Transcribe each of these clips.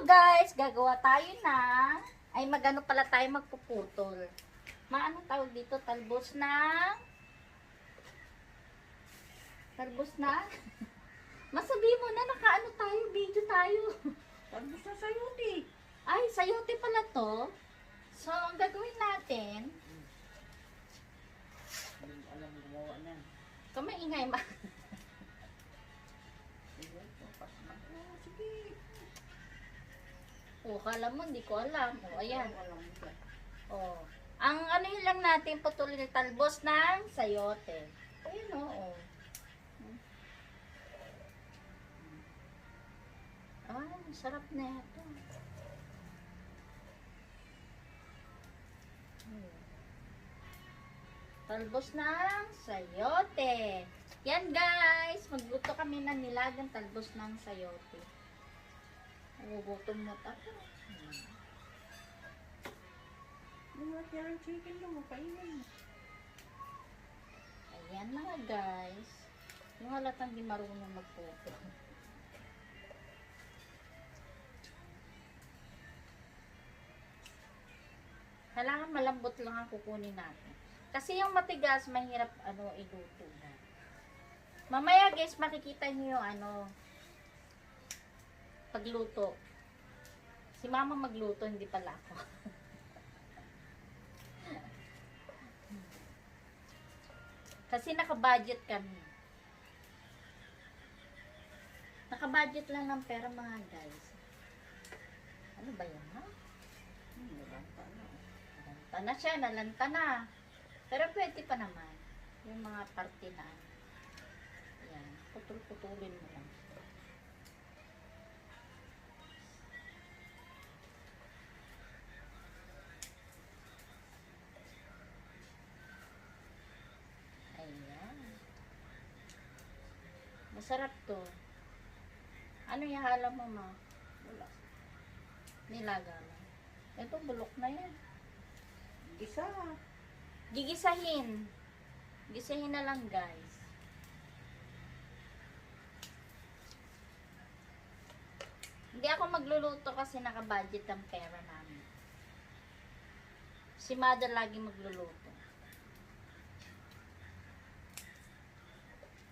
guys, gagawa tayo ng, ay magano pala tayo magpuputol. Maano tawag dito? Talbos na? Masabi mo na nakaano tayo, video tayo. Talbos na sayote. Ay, sayote pala to. So, ang gagawin natin, Hindi mo alam gumawa na. kamaingay ma. Sige. O, kala mo, hindi ko alam. O, ayan. Alam mo ba? O, ang ano yun lang natin, putulin talbos ng sayote. Ayun o. Ah, sarap na ito. Talbos ng sayote. Yan guys, magluto kami ng nilagang talbos ng sayote. Nagugutom mo ako. Lumati ang chicken mo, kainin mo. Ayan na nga guys. Yung halatang di marunong magputo. Kailangan malambot lang ang kukunin natin. Kasi yung matigas, mahirap iluto na. Mamaya guys, makikita niyo yung pagluto. Si mama magluto, hindi pala ako. Kasi naka-budget kami. Naka-budget lang ng pera mga guys. Ano ba yan ha? Nalanta na. Nalanta na siya, nalanta na. Pero pwede pa naman. Yung mga parte na. Ayan, putol-putulin mo lang. Ayan. Masarap to. Ano yung hala mo ma? Wala. Nilaga lang. Ito, bulok na yan. Isa. Gigisahin. Gisahin na lang guys. Hindi ako magluluto kasi naka-budget ang pera namin. Si mother lagi magluluto.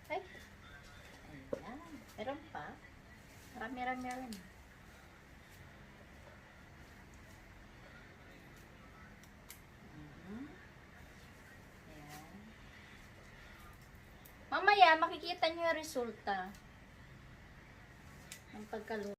Ay. Ayan. Meron pa. Marami-rami rin. Mamaya, makikita nyo yung resulta ng pagkaluto.